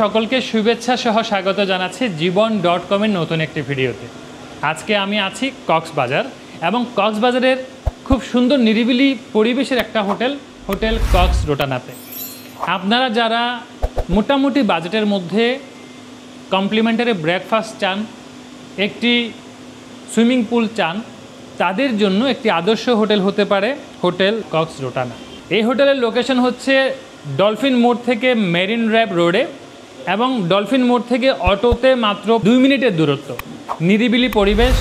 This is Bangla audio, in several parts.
সকলকে শুভেচ্ছা সহ স্বাগত জানাচ্ছি জীবন.com এর নতুন একটি ভিডিওতে। আজকে আমি আছি কক্সবাজার এবং কক্সবাজারের খুব সুন্দর নিরিবিলি পরিবেশের একটা হোটেল কক্স রোটানাতে। আপনারা যারা মোটামুটি বাজেটের মধ্যে কমপ্লিমেন্টারি ব্রেকফাস্ট চান, একটি সুইমিং পুল চান, তাদের জন্য একটি আদর্শ হোটেল হতে পারে হোটেল কক্স রোটানা। এই হোটেলের লোকেশন হচ্ছে ডলফিন মোড় থেকে মেরিন ড্রাইভ রোডে এবং ডলফিন মোড় থেকে অটোতে মাত্র 2 মিনিটের দূরত্ব। নিরিবিলি পরিবেশ,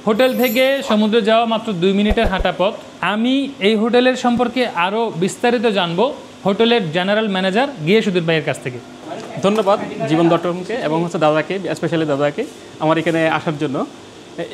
হোটেল থেকে সমুদ্রে যাওয়া মাত্র 2 মিনিটের হাঁটা পথ। আমি এই হোটেলের সম্পর্কে আরও বিস্তারিত জানবো হোটেলের জেনারেল ম্যানেজার গিয়াসুদ্দিন ভাইয়ের কাছ থেকে। ধন্যবাদ জীবন.comকে এবং দাদাকে, স্পেশালি দাদাকে আমার এখানে আসার জন্য।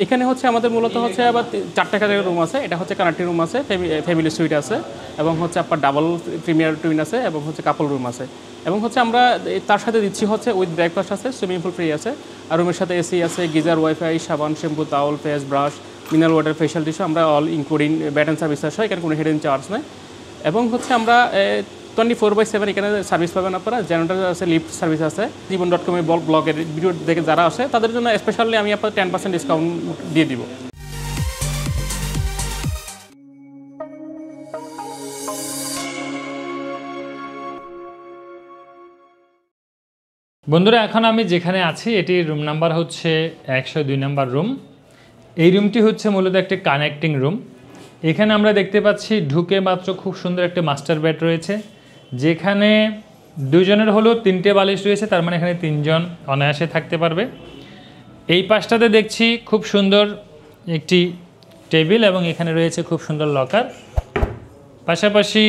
এখানে আমাদের মূলত আবার 4টা কাজের রুম আছে। এটা কানেক্টিং রুম আছে, ফ্যামিলি সুইট আছে এবং আপনার ডাবল প্রিমিয়ার টুইন আছে এবং কাপল রুম আছে এবং আমরা তার সাথে দিচ্ছি উইথ ব্রেকফাস্ট আছে, সুইমিং পুল ফ্রি আছে, আর রুমের সাথে এসি আছে, গিজার, ওয়াইফাই, সাবান, shampoo, towel, face brush, mineral water, facial tissue আমরা all including VAT and service আছে। এখানে কোনো হিডেন চার্জ নেই এবং আমরা 24/7 এখানে সার্ভিস পাবেন আপনারা। জেনারেটর আছে, লিফট সার্ভিস আছে। জীবন.com এর ব্লগের ভিডিও দেখে যারা আসে তাদের জন্য স্পেশালি আমি আপনার 10% ডিসকাউন্ট দিয়ে দিব। বন্ধুরা, এখন আমি যেখানে আছি এটি রুম নাম্বার হচ্ছে 102 নম্বর রুম। এই রুমটি মূলত একটি কানেক্টিং রুম। এখানে আমরা দেখতে পাচ্ছি ঢুকে মাত্র খুব সুন্দর একটি মাস্টার বেড রয়েছে, যেখানে 2 জনের হলেও 3টে বালিশ রয়েছে, তার মানে এখানে 3 জন অনায়াসে থাকতে পারবে। এই পাশটাতে দেখছি খুব সুন্দর একটি টেবিল এবং এখানে রয়েছে খুব সুন্দর লকার। পাশাপাশি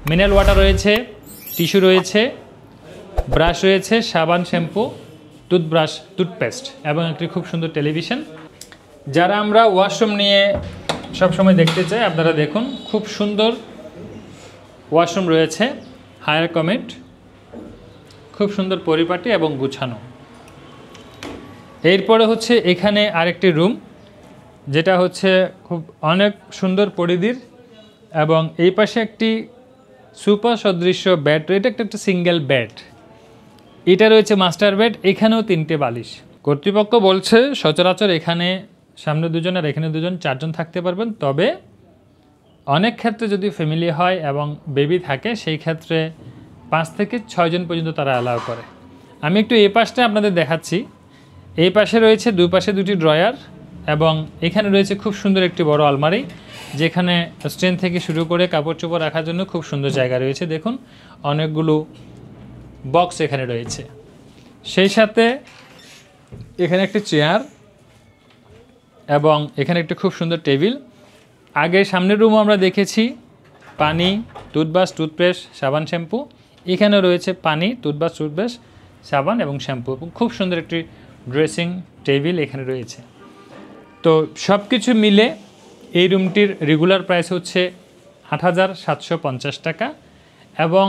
মিনারেল ওয়াটার রয়েছে, টিস্যু রয়েছে, ব্রাশ রয়েছে, সাবান, শ্যাম্পু, টুথব্রাশ, টুথপেস্ট এবং একটি খুব সুন্দর টেলিভিশন। যারা আমরা ওয়াশরুম নিয়ে সবসময় দেখতে চাই, আপনারা দেখুন খুব সুন্দর ওয়াশরুম রয়েছে, হায়ার কমেট, খুব সুন্দর পরিপাটি এবং গুছানো। এরপরে এখানে আরেকটি রুম, যেটা খুব অনেক সুন্দর পরিধির এবং এই পাশে একটি সুপার সদৃশ্য বেড রয়েছে, একটা সিঙ্গেল বেড। এটা রয়েছে মাস্টার বেড, এখানেও 3টে বালিশ। কর্তৃপক্ষ বলছে সচরাচর এখানে সামনে 2 জন আর এখানে 2 জন, 4 জন থাকতে পারবেন। তবে অনেক ক্ষেত্রে যদি ফ্যামিলি হয় এবং বেবি থাকে, সেই ক্ষেত্রে 5 থেকে 6 জন পর্যন্ত তারা অ্যালাউ করে। আমি একটু এই পাশটা আপনাদের দেখাচ্ছি। এই পাশে রয়েছে 2 পাশে 2টি ড্রয়ার এবং এখানে রয়েছে খুব সুন্দর একটি বড় আলমারি, যেখানে স্ট্যান্ড থেকে শুরু করে কাপড় চোপড় রাখার জন্য খুব সুন্দর জায়গা রয়েছে। দেখুন অনেকগুলো বক্স এখানে রয়েছে। সেই সাথে এখানে একটি চেয়ার এবং এখানে একটি খুব সুন্দর টেবিল। আগে সামনের রুমও আমরা দেখেছি পানি, টুথব্রাশ, টুথপেস্ট, সাবান, শ্যাম্পু। এখানে রয়েছে পানি, টুথব্রাশ, টুথপেস্ট, সাবান এবং শ্যাম্পু এবং খুব সুন্দর একটি ড্রেসিং টেবিল এখানে রয়েছে। তো সব কিছু মিলে এই রুমটির রেগুলার প্রাইস 8,750 টাকা এবং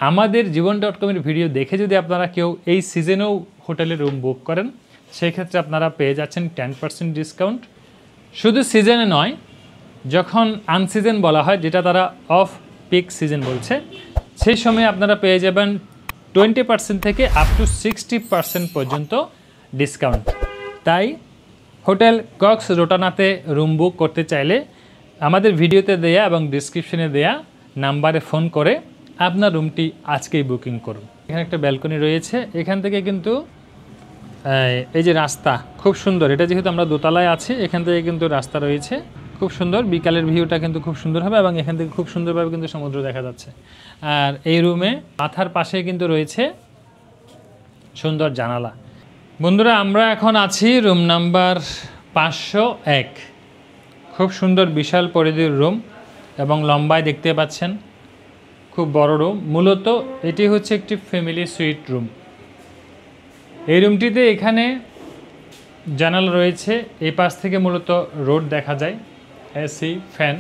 আমাদের জীবন.com এর ভিডিও দেখে যদি আপনারা কেউ এই সিজনেও হোটেলে রুম বুক করেন, সেই ক্ষেত্রে আপনারা পেয়ে যাচ্ছেন 10% ডিসকাউন্ট। শুধু সিজনে নয়, যখন আনসিজন বলা হয়, যেটা তারা অফ পিক সিজন বলছে, সেই সময় আপনারা পেয়ে যাবেন 20% থেকে আপ টু 60% পর্যন্ত ডিসকাউন্ট। তাই হোটেল কক্স রোটানাতে রুম বুক করতে চাইলে আমাদের ভিডিওতে দেয়া এবং ডিসক্রিপশনে দেয়া নাম্বারে ফোন করে আপনার রুমটি আজকেই বুকিং করুন। এখানে একটা ব্যালকনি রয়েছে, এখান থেকে কিন্তু এই যে রাস্তা খুব সুন্দর। এটা যেহেতু আমরা দোতলায় আছি, এখান থেকে কিন্তু রাস্তা রয়েছে খুব সুন্দর। বিকালের ভিউটা কিন্তু খুব সুন্দর হবে এবং এখান থেকে খুব সুন্দরভাবে কিন্তু সমুদ্র দেখা যাচ্ছে। আর এই রুমে মাথার পাশে কিন্তু রয়েছে সুন্দর জানালা। বন্ধুরা, আমরা এখন আছি রুম নাম্বার 501। খুব সুন্দর বিশাল পরিধির রুম এবং লম্বায় দেখতে পাচ্ছেন খুব বড় রুম। মূলত এটি একটি ফ্যামিলি সুইট রুম। এই রুমটিতে এখানে জানালা রয়েছে, এই পাশ থেকে মূলত রোড দেখা যায়, এসি, ফ্যান,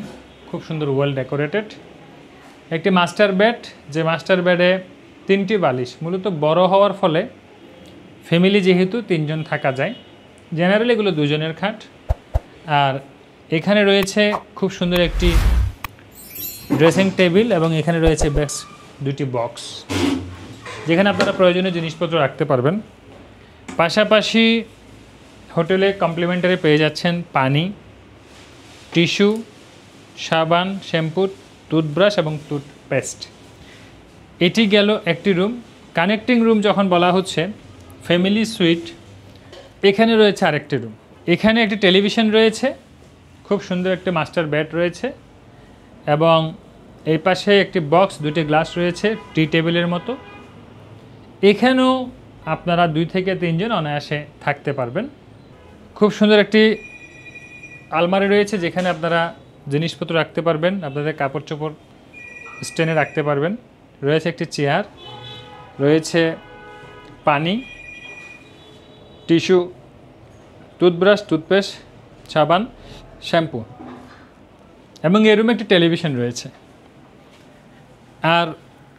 খুব সুন্দর ওয়েল ডেকোরেটেড। একটি মাস্টার বেড, যে মাস্টার বেডে 3টি বালিশ। মূলত বড় হওয়ার ফলে ফ্যামিলি যেহেতু 3 জন থাকা যায়, জেনারেলি এগুলো 2 জনের খাট। আর এখানে রয়েছে খুব সুন্দর একটি ড্রেসিং টেবিল এবং এখানে রয়েছে বেশ 2টি বক্স, যেখানে আপনারা প্রয়োজনীয় জিনিসপত্র রাখতে পারবেন। পাশাপাশি হোটেলে কমপ্লিমেন্টারি পেয়ে যাচ্ছেন পানি, টিস্যু, সাবান, শ্যাম্পু, টুথব্রাশ এবং টুথপেস্ট। এটি গেল একটি রুম। কানেক্টিং রুম যখন বলা হচ্ছে ফ্যামিলি সুইট, এখানে রয়েছে আরেকটি রুম। এখানে একটি টেলিভিশন রয়েছে, খুব সুন্দর একটি মাস্টার বেড রয়েছে এবং এই পাশে একটি বক্স, দুটি গ্লাস রয়েছে টি টেবিলের মতো। এখানেও আপনারা 2 থেকে 3 জন অনায়াসে থাকতে পারবেন। খুব সুন্দর একটি আলমারি রয়েছে যেখানে আপনারা জিনিসপত্র রাখতে পারবেন, আপনাদের কাপড় চোপড় স্ট্যান্ডে রাখতে পারবেন। রয়েছে একটি চেয়ার, রয়েছে পানি, টিস্যু, টুথব্রাশ, টুথপেস্ট, সাবান, শ্যাম্পু এবং এই রুমে একটি টেলিভিশন রয়েছে। আর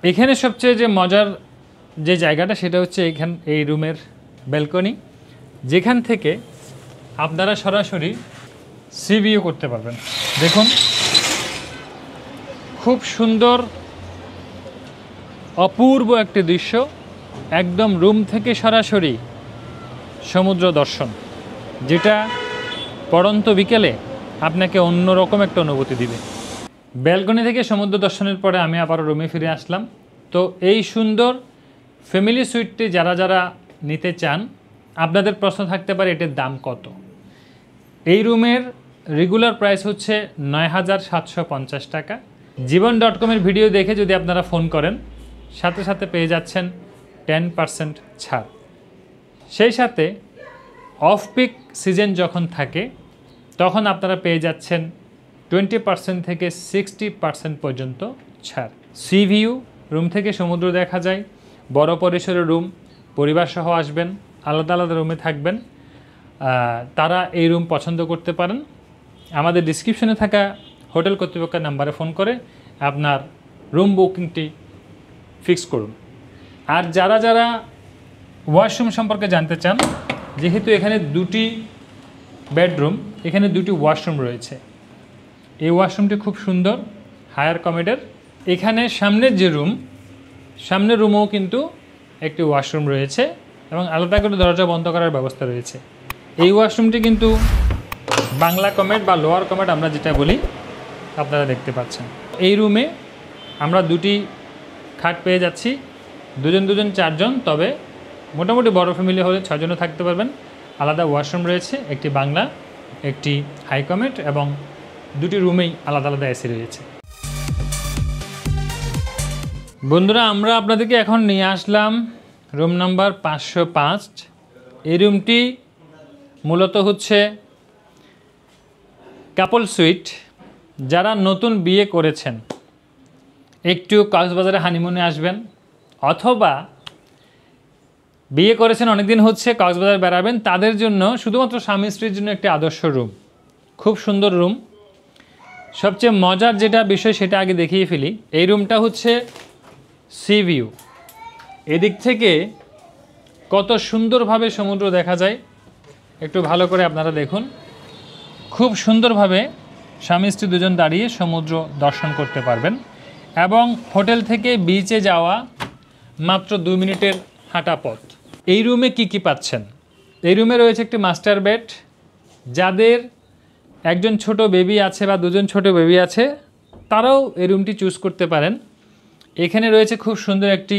এখানে সবচেয়ে যে মজার যে জায়গাটা সেটা হচ্ছে এই রুমের ব্যালকনি, যেখান থেকে আপনারা সরাসরি সি ভিউ করতে পারবেন। দেখুন খুব সুন্দর অপূর্ব একটি দৃশ্য, একদম রুম থেকে সরাসরি সমুদ্র দর্শন, যেটা পড়ন্ত বিকেলে আপনাকে অন্যরকম একটা অনুভূতি দিবে। ব্যালকনি থেকে সমুদ্র দর্শনের পরে আমি আবারও রুমে ফিরে আসলাম। তো এই সুন্দর ফ্যামিলি সুইটটি যারা যারা নিতে চান, আপনাদের প্রশ্ন থাকতে পারে এটার দাম কত। এই রুমের রেগুলার প্রাইস হচ্ছে ৯,৭৫০ টাকা। জীবন.com-এর ভিডিও দেখে যদি আপনারা ফোন করেন, সাথে সাথে পেয়ে যাচ্ছেন 10% ছাড়। সেই সাথে অফ পিক সিজন যখন থাকে তখন আপনারা পেয়ে যাচ্ছেন 20% থেকে 60% পর্যন্ত ছাড়। সি ভিউ, রুম থেকে সমুদ্র দেখা যায়, বড় পরিসরের রুম, পরিবার সহ আসবেন, আলাদা আলাদা রুমে থাকবেন, তারা এই রুম পছন্দ করতে পারেন। আমাদের ডিসক্রিপশনে থাকা হোটেল কর্তৃপক্ষের নাম্বারে ফোন করে আপনার রুম বুকিংটি ফিক্স করুন। আর যারা যারা ওয়াশরুম সম্পর্কে জানতে চান, যেহেতু এখানে 2টি বেডরুম, এখানে 2টি ওয়াশরুম রয়েছে। এই ওয়াশরুমটি খুব সুন্দর, হায়ার কমেডের। এখানে সামনের যে রুম, সামনের রুমেও কিন্তু একটি ওয়াশরুম রয়েছে এবং আলাদা করে দরজা বন্ধ করার ব্যবস্থা রয়েছে। এই ওয়াশরুমটি কিন্তু বাংলা কমেড বা লোয়ার কমেড আমরা যেটা বলি, আপনারা দেখতে পাচ্ছেন। এই রুমে আমরা 2টি খাট পেয়ে যাচ্ছি, 2 জন 4 জন, তবে মোটামুটি বড় ফ্যামিলি হলে 6 জনও থাকতে পারবেন। আলাদা ওয়াশরুম রয়েছে, একটি বাংলা, একটি হাই কমেড এবং 2টি রুমেই আলাদা আলাদা এসি রয়েছে। বন্ধুরা, আমরা আপনাদেরকে এখন নিয়ে আসলাম রুম নাম্বার 505। এই রুমটি মূলত হচ্ছে কাপল সুইট। যারা নতুন বিয়ে করেছেন, একটু কক্সবাজারে হানিমুনে আসবেন, অথবা বিয়ে করেছেন অনেকদিন হচ্ছে কক্সবাজার বেড়াবেন, তাদের জন্য শুধুমাত্র স্বামী স্ত্রীর জন্য একটি আদর্শ রুম। খুব সুন্দর রুম। সবচেয়ে মজার যেটা বিষয় সেটা আগে দেখিয়ে ফেলি। এই রুমটা হচ্ছে সি ভিউ। এদিক থেকে কত সুন্দরভাবে সমুদ্র দেখা যায়, একটু ভালো করে আপনারা দেখুন। খুব সুন্দরভাবে স্বামী স্ত্রী 2 জন দাঁড়িয়ে সমুদ্র দর্শন করতে পারবেন এবং হোটেল থেকে বিচে যাওয়া মাত্র 2 মিনিটের হাঁটা পথ। এই রুমে কি পাচ্ছেন? এই রুমে রয়েছে একটি মাস্টার বেড। যাদের একজন ছোট বেবি আছে বা 2 জন ছোট বেবি আছে, তারাও এই রুমটি চুজ করতে পারেন। এখানে রয়েছে খুব সুন্দর একটি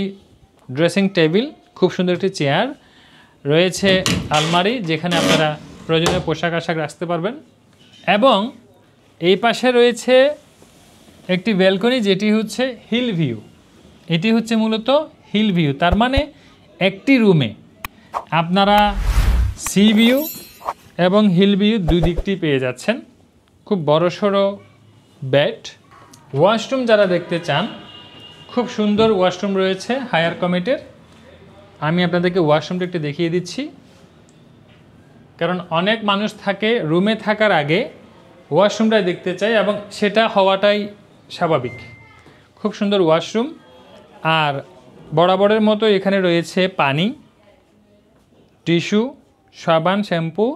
ড্রেসিং টেবিল, খুব সুন্দর একটি চেয়ার, রয়েছে আলমারি যেখানে আপনারা প্রয়োজনীয় পোশাক আশাক রাখতে পারবেন এবং এই পাশে রয়েছে একটি ব্যালকনি, যেটি হচ্ছে হিল ভিউ। এটি হচ্ছে মূলত হিল ভিউ, তার মানে একটি রুমে আপনারা সি ভিউ এবং হিল ভিউ 2 দিকটি পেয়ে যাচ্ছেন। খুব বড়সড় বেড। ওয়াশরুম যারা দেখতে চান, খুব সুন্দর ওয়াশরুম রয়েছে হায়ার কমেটের। আমি আপনাদেরকে ওয়াশরুমটা একটু দেখিয়ে দিচ্ছি, কারণ অনেক মানুষ থাকে রুমে থাকার আগে ওয়াশরুমটাই দেখতে চায় এবং সেটা হওয়াটাই স্বাভাবিক। খুব সুন্দর ওয়াশরুম। আর বরাবরের মতো এখানে রয়েছে পানি, টিস্যু, সাবান, শ্যাম্পু,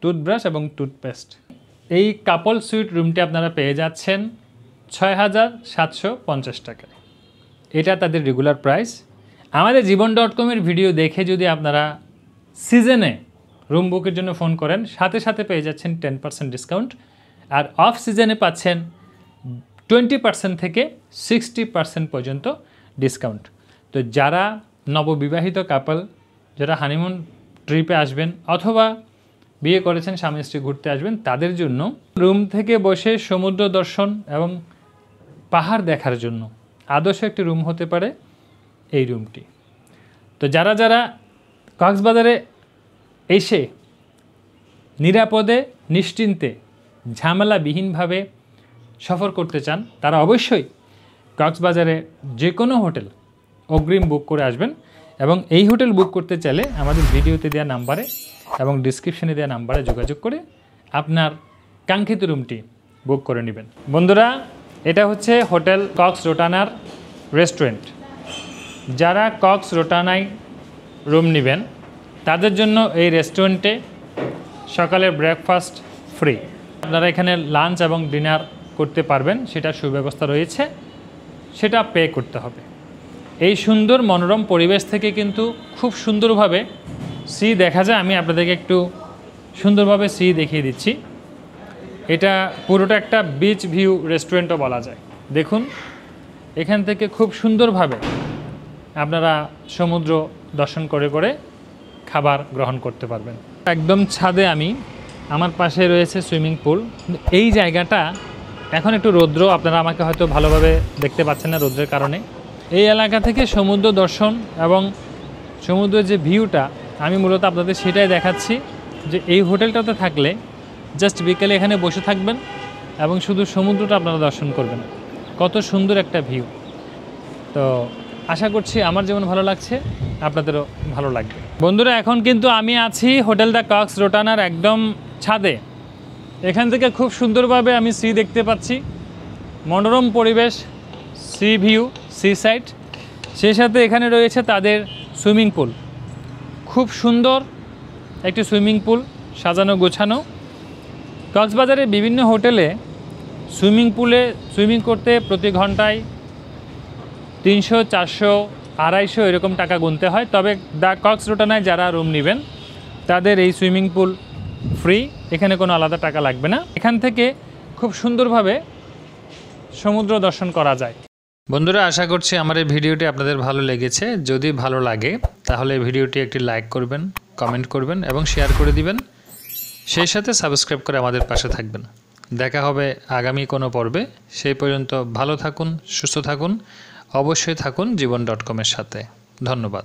টুথব্রাশ এবং টুথপেস্ট। এই কাপল সুইট রুমটি আপনারা পেয়ে যাচ্ছেন 6,750 টাকায়। এটা তাদের রেগুলার প্রাইস। আমাদের জীবন.com-এর ভিডিও দেখে যদি আপনারা সিজনে রুম বুকের জন্য ফোন করেন, সাথে সাথে পেয়ে যাচ্ছেন 10% ডিসকাউন্ট। আর অফ সিজনে পাচ্ছেন 20% থেকে 60% পর্যন্ত ডিসকাউন্ট। তো যারা নববিবাহিত কাপল, যারা হানিমুন ট্রিপে আসবেন অথবা বিয়ে করেছেন স্বামী স্ত্রী ঘুরতে আসবেন, তাদের জন্য রুম থেকে বসে সমুদ্র দর্শন এবং পাহাড় দেখার জন্য আদর্শ একটি রুম হতে পারে এই রুমটি। তো যারা যারা কক্সবাজারে এসে নিরাপদে নিশ্চিন্তে ঝামেলাবিহীনভাবে সফর করতে চান, তারা অবশ্যই কক্সবাজারে যে কোনো হোটেল অগ্রিম বুক করে আসবেন। এবং এই হোটেল বুক করতে চাইলে আমাদের ভিডিওতে দেওয়া নাম্বারে এবং ডিসক্রিপশনে দেওয়া নাম্বারে যোগাযোগ করে আপনার কাঙ্ক্ষিত রুমটি বুক করে নেবেন। বন্ধুরা, এটা হচ্ছে হোটেল কক্স রোটানার রেস্টুরেন্ট। যারা কক্স রোটানায় রুম নেবেন তাদের জন্য এই রেস্টুরেন্টে সকালের ব্রেকফাস্ট ফ্রি। আপনারা এখানে লাঞ্চ এবং ডিনার করতে পারবেন, সেটা সুব্যবস্থা রয়েছে, সেটা পে করতে হবে। এই সুন্দর মনোরম পরিবেশ থেকে কিন্তু খুব সুন্দরভাবে সি দেখা যায়। আমি আপনাদেরকে একটু সুন্দরভাবে সি দেখিয়ে দিচ্ছি। এটা পুরোটা একটা বিচ ভিউ রেস্টুরেন্টও বলা যায়। দেখুন, এখান থেকে খুব সুন্দরভাবে আপনারা সমুদ্র দর্শন করে করে খাবার গ্রহণ করতে পারবেন। একদম ছাদে আমার পাশে রয়েছে সুইমিং পুল। এই জায়গাটা এখন একটু রৌদ্র, আপনারা আমাকে হয়তো ভালোভাবে দেখতে পাচ্ছেন না রৌদ্রের কারণে। এই এলাকা থেকে সমুদ্র দর্শন এবং সমুদ্রের যে ভিউটা আমি মূলত আপনাদের সেটাই দেখাচ্ছি, যে এই হোটেলটাতে থাকলে জাস্ট বিকেলে এখানে বসে থাকবেন এবং শুধু সমুদ্রটা আপনারা দর্শন করবেন। কত সুন্দর একটা ভিউ। তো আশা করছি আমার যেমন ভালো লাগছে আপনাদেরও ভালো লাগবে। বন্ধুরা, এখন কিন্তু আমি আছি হোটেল দ্য কক্স রোটানার একদম ছাদে। এখান থেকে খুব সুন্দরভাবে আমি সি দেখতে পাচ্ছি, মনোরম পরিবেশ, সি ভিউ, সি সাইড। সেই সাথে এখানে রয়েছে তাদের সুইমিং পুল। খুব সুন্দর একটি সুইমিং পুল, সাজানো গোছানো। কক্সবাজারের বিভিন্ন হোটেলে সুইমিং পুলে সুইমিং করতে প্রতি ঘন্টায় 300, 400, 250 এরকম টাকা গুনতে হয়। তবে দ্য কক্স রোটানায় যারা রুম নেবেন তাদের এই সুইমিং পুল ফ্রি, এখানে কোনো আলাদা টাকা লাগবে না। এখান থেকে খুব সুন্দরভাবে সমুদ্র দর্শন করা যায়। বন্ধুরা, আশা করছি আমার এই ভিডিওটি আপনাদের ভালো লেগেছে। যদি ভালো লাগে তাহলে ভিডিওটি একটি লাইক করবেন, কমেন্ট করবেন এবং শেয়ার করে দিবেন। সেই সাথে সাবস্ক্রাইব করে আমাদের পাশে থাকবেন। দেখা হবে আগামী কোনো পর্বে। সেই পর্যন্ত ভালো থাকুন, সুস্থ থাকুন, অবশ্যই থাকুন জীবন.com-এর সাথে। ধন্যবাদ।